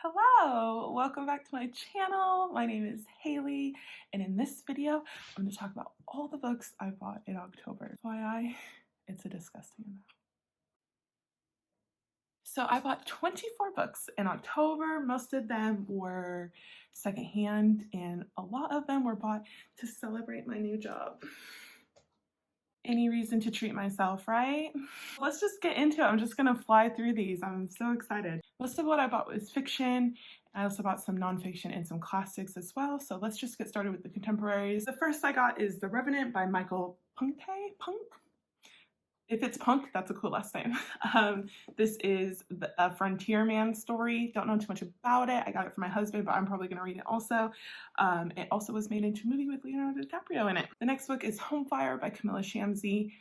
Hello, welcome back to my channel. My name is Haley, and in this video, I'm going to talk about all the books I bought in October. FYI, it's a disgusting amount. So I bought 24 books in October. Most of them were secondhand, and a lot of them were bought to celebrate my new job. Any reason to treat myself, right? Let's just get into it. I'm just gonna fly through these. I'm so excited. Most of what I bought was fiction. I also bought some nonfiction and some classics as well. So let's just get started with the contemporaries. The first I got is The Revenant by Michael Punke. If it's Punk, that's a cool last name. This is a frontier man story. Don't know too much about it. I got it for my husband, but I'm probably going to read it also. It also was made into a movie with Leonardo DiCaprio in it. The next book is Home Fire by Kamila Shamsie.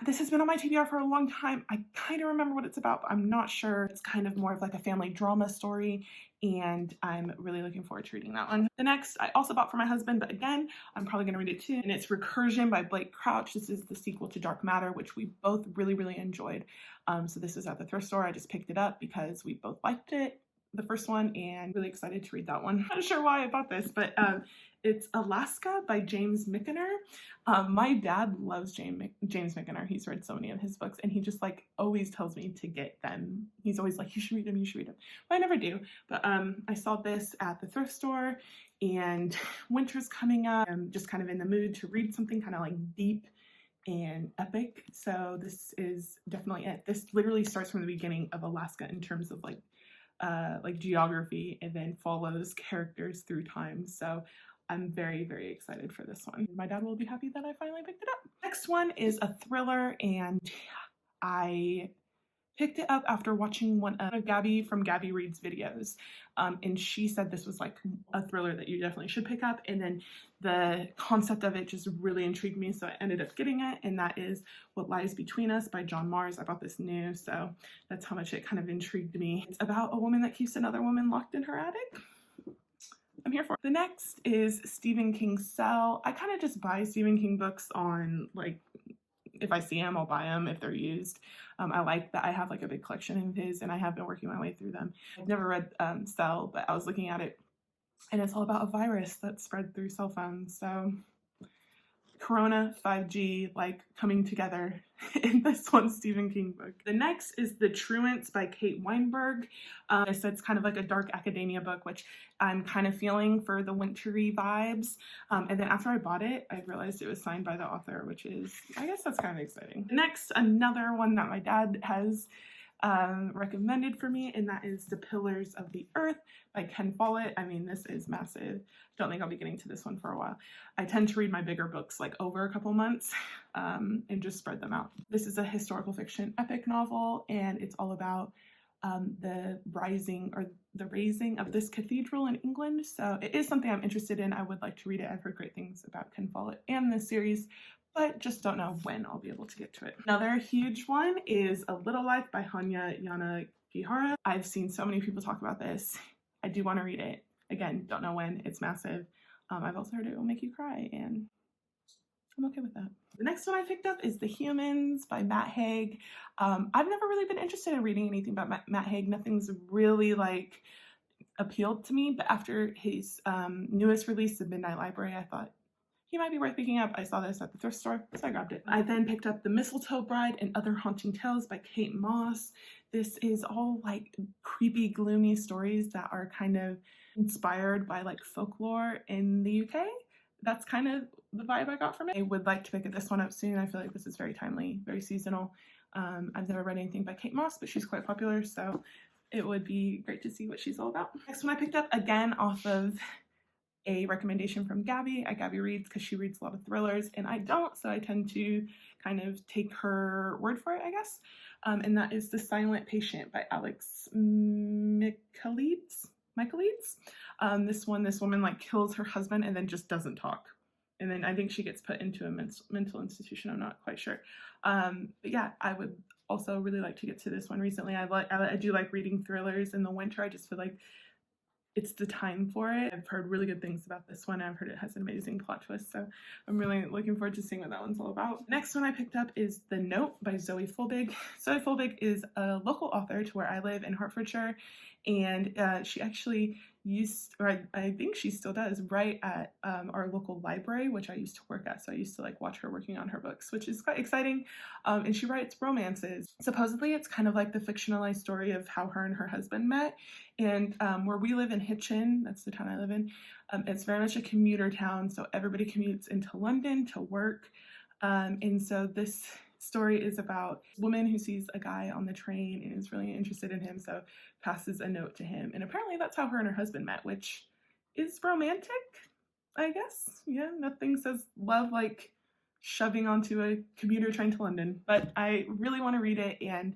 This has been on my TBR for a long time. I kind of remember what it's about, but I'm not sure. It's kind of more of like a family drama story, and I'm really looking forward to reading that one. The next I also bought for my husband, but again, I'm probably going to read it too, and it's Recursion by Blake Crouch. This is the sequel to Dark Matter, which we both really enjoyed. So this was at the thrift store. I just picked it up because we both liked it, the first one, and really excited to read that one. I'm not sure why I bought this, but it's Alaska by James Michener. My dad loves James Michener. He's read so many of his books, and he just like always tells me to get them. He's always like, you should read them, you should read them. But I never do. But I saw this at the thrift store, and winter's coming up. I'm just kind of in the mood to read something kind of like deep and epic. So this is definitely it. This literally starts from the beginning of Alaska in terms of like geography, and then follows characters through time. So I'm very excited for this one. My dad will be happy that I finally picked it up. Next one is a thriller, and I picked it up after watching one of Gabby from Gabby Reads videos, and she said this was like a thriller that you definitely should pick up, and then the concept of it just really intrigued me, so I ended up getting it, and that is What Lies Between Us by John Mars. I bought this new, so that's how much it kind of intrigued me. It's about a woman that keeps another woman locked in her attic. I'm here for it. The next is Stephen King's Cell. I kind of just buy Stephen King books on, like, if I see them, I'll buy them if they're used. I like that I have like a big collection of his, and I have been working my way through them. I've never read Cell, but I was looking at it, and it's all about a virus that spread through cell phones. So Corona, 5G, like coming together in this one Stephen King book. The next is The Truants by Kate Weinberg. I said it's kind of like a dark academia book, which I'm kind of feeling for the wintry vibes. And then after I bought it, I realized it was signed by the author, which is, I guess that's kind of exciting. Next, another one that my dad has recommended for me, and that is The Pillars of the Earth by Ken Follett. I mean, this is massive. Don't think I'll be getting to this one for a while. I tend to read my bigger books like over a couple months and just spread them out. This is a historical fiction epic novel, and it's all about the raising of this cathedral in England. So it is something I'm interested in. I would like to read it. I've heard great things about Ken Follett and this series, but just don't know when I'll be able to get to it. Another huge one is A Little Life by Hanya Yanagihara. I've seen so many people talk about this. I do want to read it. Again, don't know when. It's massive. I've also heard it will make you cry, and I'm okay with that. The next one I picked up is The Humans by Matt Haig. I've never really been interested in reading anything about Matt Haig. Nothing's really like appealed to me, but after his newest release, The Midnight Library, I thought he might be worth picking up. I saw this at the thrift store, so I grabbed it. I then picked up The Mistletoe Bride and Other Haunting Tales by Kate Mosse. This is all like creepy, gloomy stories that are kind of inspired by like folklore in the UK. That's kind of the vibe I got from it. I would like to pick this one up soon. I feel like this is very timely, very seasonal. I've never read anything by Kate Mosse, but she's quite popular, so it would be great to see what she's all about. Next one I picked up, again off of a recommendation from Gabby at Gabby Reads, because she reads a lot of thrillers and I don't, so I tend to kind of take her word for it, I guess. And that is The Silent Patient by Alex Michaelides. This woman like kills her husband and then just doesn't talk. And then I think she gets put into a mental institution. I'm not quite sure. But yeah, I would also really like to get to this one recently. I do like reading thrillers in the winter. I just feel like it's the time for it. I've heard really good things about this one. I've heard it has an amazing plot twist, so I'm really looking forward to seeing what that one's all about. Next one I picked up is The Note by Zoe Folbigg. Zoe Folbigg is a local author to where I live in Hertfordshire, and she actually used, or I think she still does, write at our local library, which I used to work at, so I used to like watch her working on her books, which is quite exciting. And she writes romances. Supposedly it's kind of like the fictionalized story of how her and her husband met, and where we live in Hitchin, that's the town I live in, it's very much a commuter town, so everybody commutes into London to work, and so this story is about a woman who sees a guy on the train and is really interested in him, so passes a note to him, and apparently that's how her and her husband met, which is romantic, I guess. Yeah, nothing says love like shoving onto a commuter train to London, but I really want to read it, and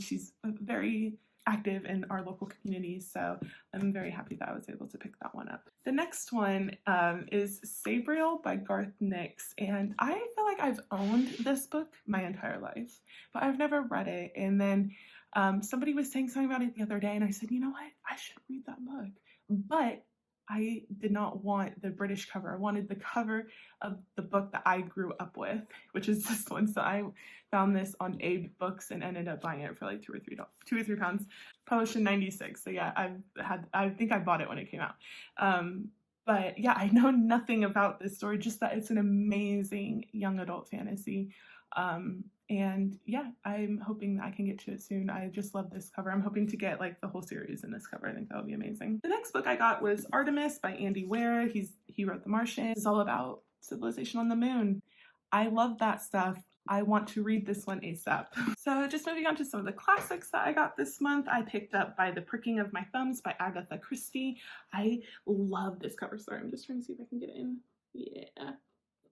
she's very active in our local community, so I'm very happy that I was able to pick that one up. The next one is Sabriel by Garth Nix, and I feel like I've owned this book my entire life, but I've never read it, and then somebody was saying something about it the other day, and I said, you know what, I should read that book, but I did not want the British cover. I wanted the cover of the book that I grew up with, which is this one. So I found this on Apes Books and ended up buying it for like $2 or £3, published in '96. So yeah, I think I bought it when it came out. But yeah, I know nothing about this story, just that it's an amazing young adult fantasy. And yeah, I'm hoping that I can get to it soon. I just love this cover. I'm hoping to get like the whole series in this cover. I think that would be amazing. The next book I got was Artemis by Andy Weir. He wrote The Martian. It's all about civilization on the moon. I love that stuff. I want to read this one ASAP. So just moving on to some of the classics that I got this month, I picked up By the Pricking of My Thumbs by Agatha Christie. I love this cover. Sorry, I'm just trying to see if I can get it in. Yeah.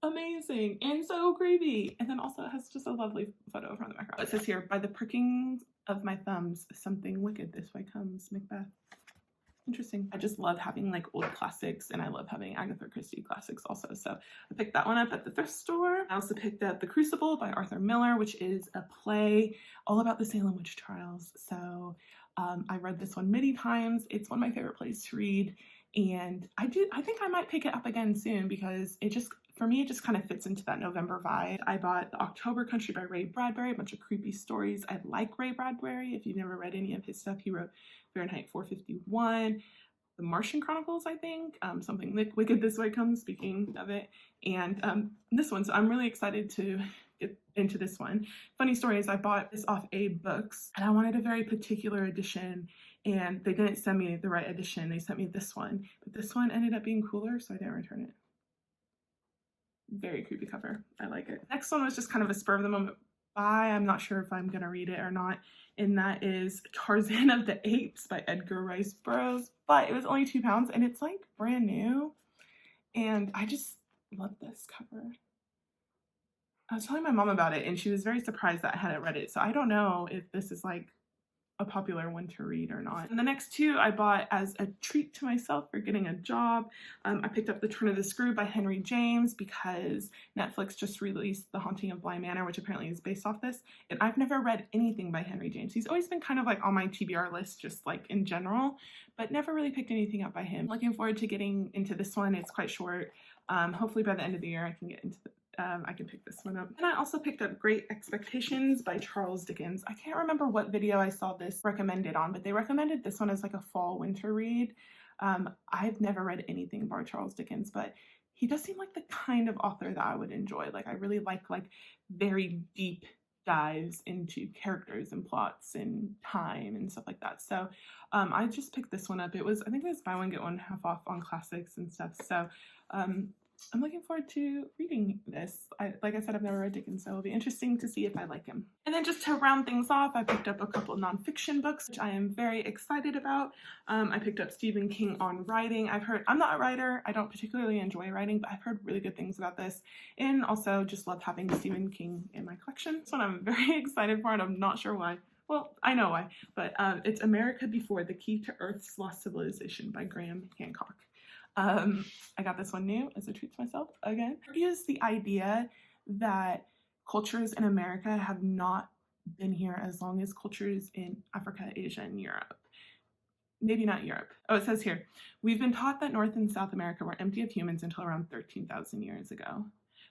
Amazing and so creepy, and then also it has just a lovely photo of her in the background. It says here, by the pricking of my thumbs, something wicked this way comes, Macbeth. Interesting. I just love having like old classics, and I love having Agatha Christie classics also, so I picked that one up at the thrift store. I also picked up The Crucible by Arthur Miller, which is a play all about the Salem witch trials. So I read this one many times. It's one of my favorite plays to read, and I think I might pick it up again soon, because for me, it just kind of fits into that November vibe. I bought The October Country by Ray Bradbury, a bunch of creepy stories. I like Ray Bradbury. If you've never read any of his stuff, he wrote Fahrenheit 451, The Martian Chronicles, I think, something like Wicked This Way Comes, speaking of it, and this one. So I'm really excited to get into this one. Funny story is I bought this off Apes Books, and I wanted a very particular edition, and they didn't send me the right edition. They sent me this one, but this one ended up being cooler, so I didn't return it. Very creepy cover. I like it. Next one was just kind of a spur of the moment buy. I'm not sure if I'm gonna read it or not, and that is Tarzan of the Apes by Edgar Rice Burroughs, but it was only £2 and it's like brand new, and I just love this cover. I was telling my mom about it and she was very surprised that I hadn't read it, so I don't know if this is like a popular one to read or not. And the next two I bought as a treat to myself for getting a job. I picked up The Turn of the Screw by Henry James because Netflix just released The Haunting of Bly Manor, which apparently is based off this, and I've never read anything by Henry James. He's always been kind of like on my TBR list, just like in general, but never really picked anything up by him. Looking forward to getting into this one. It's quite short. Hopefully by the end of the year I can get into I can pick this one up. And I also picked up Great Expectations by Charles Dickens. I can't remember what video I saw this recommended on, but they recommended this one as like a fall winter read. I've never read anything by Charles Dickens, but he does seem like the kind of author that I would enjoy. Like I really like very deep dives into characters and plots and time and stuff like that. So I just picked this one up. I think it was buy one get one half off on classics and stuff. So I'm looking forward to reading this. Like I said, I've never read Dickens, so it'll be interesting to see if I like him. And then just to round things off, I picked up a couple of nonfiction books, which I am very excited about. I picked up Stephen King on writing. I'm not a writer. I don't particularly enjoy writing, but I've heard really good things about this, and also just love having Stephen King in my collection. This one I'm very excited for, and I'm not sure why. Well, I know why, but it's America Before: The Key to Earth's Lost Civilization by Graham Hancock. I got this one new as a treat to myself again. It is the idea that cultures in America have not been here as long as cultures in Africa, Asia, and Europe. maybe not Europe. Oh, it says here, we've been taught that North and South America were empty of humans until around 13,000 years ago.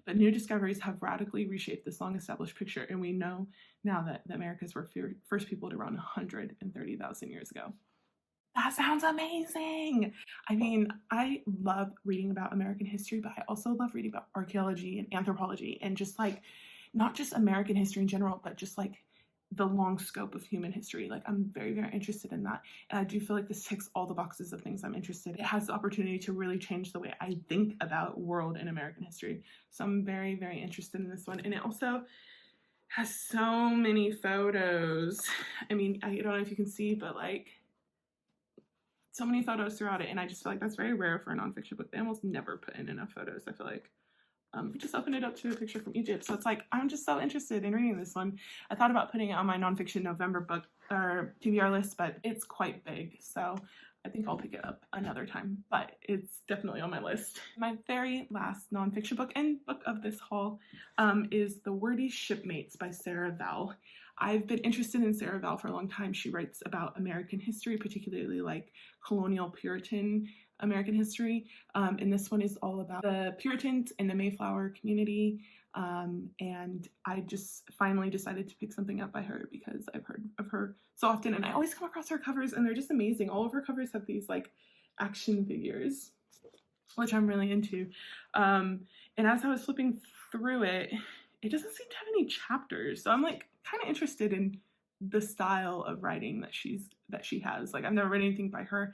But new discoveries have radically reshaped this long-established picture, and we know now that the Americas were first peopled around 130,000 years ago. That sounds amazing! I mean, I love reading about American history, but I also love reading about archaeology and anthropology and just like, not just American history in general, but just like the long scope of human history. Like, I'm very, very interested in that. And I do feel like this ticks all the boxes of things I'm interested in. It has the opportunity to really change the way I think about world and American history. So I'm very, very interested in this one. And it also has so many photos. I mean, I don't know if you can see, but like, so many photos throughout it, and I just feel like that's very rare for a nonfiction book. They almost never put in enough photos, I feel like. We just opened it up to a picture from Egypt, so it's like, I'm just so interested in reading this one. I thought about putting it on my nonfiction November book or TBR list, but it's quite big, so I think I'll pick it up another time, but it's definitely on my list. My very last nonfiction book and book of this haul is The Wordy Shipmates by Sarah Vowell. I've been interested in Sarah Vowell for a long time. She writes about American history, particularly like colonial Puritan American history. And this one is all about the Puritans in the Mayflower community. And I just finally decided to pick something up by her because I've heard of her so often, and I always come across her covers and they're just amazing. All of her covers have these like action figures, which I'm really into. And as I was flipping through it, it doesn't seem to have any chapters. So I'm like kind of interested in the style of writing that she has. Like, I've never read anything by her.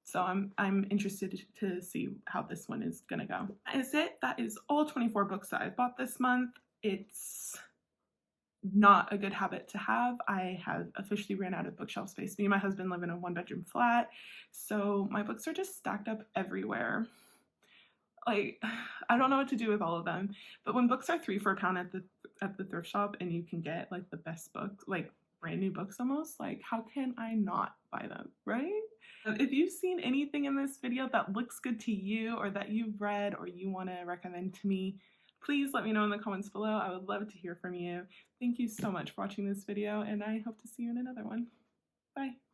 So I'm interested to see how this one is gonna go. That is it. That is all 24 books that I've bought this month. It's not a good habit to have. I have officially ran out of bookshelf space. Me and my husband live in a 1-bedroom flat, so my books are just stacked up everywhere. Like, I don't know what to do with all of them. But when books are $3 for $1 at the thrift shop and you can get like the best books, like brand new books almost, like how can I not buy them, right? If you've seen anything in this video that looks good to you or that you've read or you want to recommend to me, please let me know in the comments below. I would love to hear from you. Thank you so much for watching this video, and I hope to see you in another one. Bye.